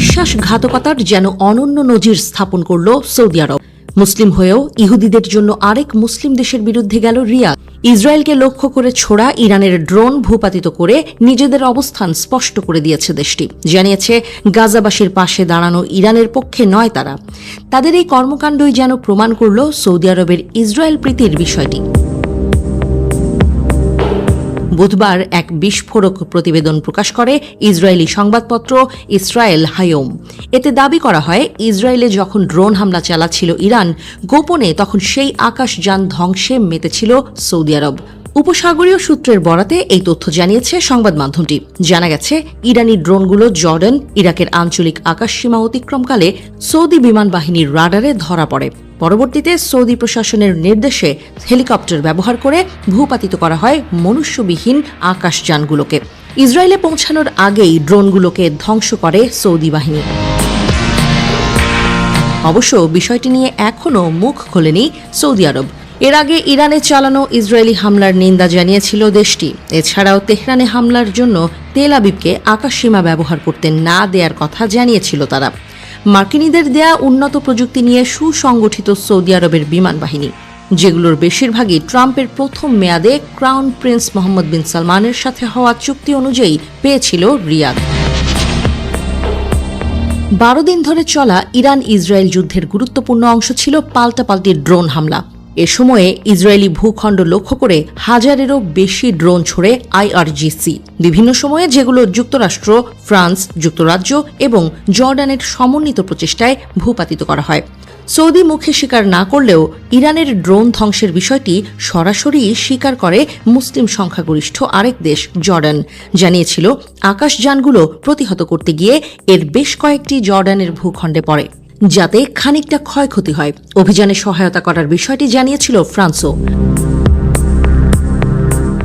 বিশ্বাসঘাতকতার যেন অনন্য নজির স্থাপন করল সৌদি আরব। মুসলিম হয়েও ইহুদিদের জন্য আরেক মুসলিম দেশের বিরুদ্ধে গেল রিয়াদ। ইসরায়েলকে লক্ষ্য করে ছোড়া ইরানের ড্রোন ভূপাতিত করে নিজেদের অবস্থান স্পষ্ট করে দিয়েছে দেশটি। জানিয়েছে গাজাবাসীর পাশে দাঁড়ানো ইরানের পক্ষে নয় তারা। তাদের এই কর্মকাণ্ডই যেন প্রমাণ করল সৌদি আরবের ইসরায়েল প্রীতির বিষয়টি। বুধবার এক বিস্ফোরক প্রতিবেদন প্রকাশ করে ইসরায়েলি সংবাদপত্র ইসরায়েল হায়োম। এতে দাবি করা হয়, ইসরায়েলে যখন ড্রোন হামলা চালাচ্ছিল ইরান, গোপনে তখন সেই আকাশযান ধ্বংসে মেতেছিল সৌদি আরব। উপসাগরীয় সূত্রের বরাতে এই তথ্য জানিয়েছে সংবাদ মাধ্যমটি। জানা গেছে, ইরানি ড্রোনগুলো জর্ডান, ইরাকের আঞ্চলিক আকাশসীমা অতিক্রমকালে সৌদি বিমান বাহিনীর রাডারে ধরা পড়ে। পরবর্তীতে সৌদি প্রশাসনের নির্দেশে হেলিকপ্টার ব্যবহার করে ভূপাতিত করা হয় মনুষ্যবিহীন আকাশযানগুলোকে। ইসরায়েলে পৌঁছানোর আগেই ড্রোনগুলোকে ধ্বংস করে সৌদি বাহিনী। অবশ্য বিষয়টি নিয়ে এখনও মুখ খোলেনি সৌদি আরব। এর আগে ইরানে চালানো ইসরায়েলি হামলার নিন্দা জানিয়েছিল দেশটি। এছাড়াও তেহরানে হামলার জন্য তেল আবিবকে আকাশসীমা ব্যবহার করতে না দেওয়ার কথা জানিয়েছিল তারা। মার্কিনীদের দেয়া উন্নত প্রযুক্তি নিয়ে সুসংগঠিত সৌদি আরবের বিমান বাহিনী, যেগুলোর বেশিরভাগই ট্রাম্পের প্রথম মেয়াদে ক্রাউন প্রিন্স মোহাম্মদ বিন সালমানের সাথে হওয়া চুক্তি অনুযায়ী পেয়েছিল রিয়াদ। 12 দিন ধরে চলা ইরান ইসরায়েল যুদ্ধের গুরুত্বপূর্ণ অংশ ছিল পাল্টাপাল্টি ড্রোন হামলা। এ সময়ে ইসরায়েলি ভূখণ্ড লক্ষ্য করে হাজারেরও বেশি ড্রোন ছোড়ে আইআরজিসি বিভিন্ন সময়ে, যেগুলো যুক্তরাষ্ট্র, ফ্রান্স, যুক্তরাজ্য এবং জর্ডানের সমন্বিত প্রচেষ্টায় ভূপাতিত করা হয়। সৌদি মুখে স্বীকার না করলেও ইরানের ড্রোন ধ্বংসের বিষয়টি সরাসরি স্বীকার করে মুসলিম সংখ্যাগরিষ্ঠ আরেক দেশ জর্ডান। জানিয়েছিল, আকাশযানগুলো প্রতিহত করতে গিয়ে এর বেশ কয়েকটি জর্ডানের ভূখণ্ডে পড়ে, যাতে খানিকটা ক্ষয়ক্ষতি হয়। অভিযানে সহায়তা করার বিষয়টি জানিয়েছিল ফ্রান্সও।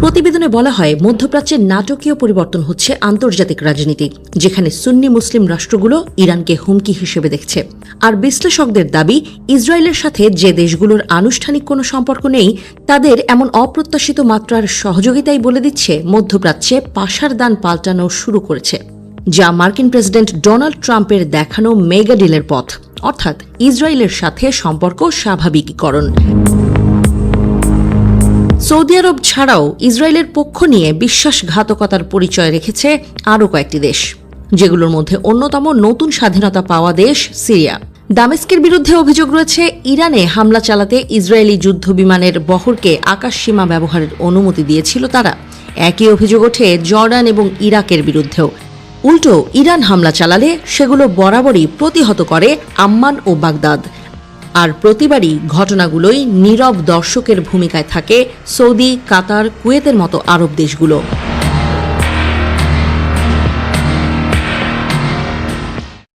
প্রতিবেদনে বলা হয়, মধ্যপ্রাচ্যের নাটকীয় পরিবর্তন হচ্ছে আন্তর্জাতিক রাজনীতি, যেখানে সুন্নি মুসলিম রাষ্ট্রগুলো ইরানকে হুমকি হিসেবে দেখছে। আর বিশ্লেষকদের দাবি, ইসরায়েলের সাথে যে দেশগুলোর আনুষ্ঠানিক কোনো সম্পর্ক নেই, তাদের এমন অপ্রত্যাশিত মাত্রার সহযোগিতাই বলে দিচ্ছে মধ্যপ্রাচ্যে পাশার দান পাল্টানো শুরু করেছে, যা মার্কিন প্রেসিডেন্ট ডোনাল্ড ট্রাম্পের দেখানো মেগা ডিলের পথ, অর্থাৎ ইসরায়েলের সাথে সম্পর্ক স্বাভাবিকীকরণ। সৌদি আরব ছাড়াও ইসরায়েলের পক্ষ নিয়ে বিশ্বাসঘাতকতার পরিচয় রেখেছে আরও কয়েকটি দেশ, যেগুলোর মধ্যে অন্যতম নতুন স্বাধীনতা পাওয়া দেশ সিরিয়া। দামেস্কের বিরুদ্ধে অভিযোগ রয়েছে, ইরানে হামলা চালাতে ইসরায়েলি যুদ্ধ বিমানের বহরকে আকাশসীমা ব্যবহারের অনুমতি দিয়েছিল তারা। একই অভিযোগ ওঠে জর্ডান এবং ইরাকের বিরুদ্ধেও। উল্টো ইরান হামলা চালালে সেগুলো বরাবরই প্রতিহত করে আম্মান ও বাগদাদ। আর প্রতিবারই ঘটনাগুলোই নীরব দর্শকের ভূমিকায় থাকে সৌদি, কাতার, কুয়েতের মতো আরব দেশগুলো।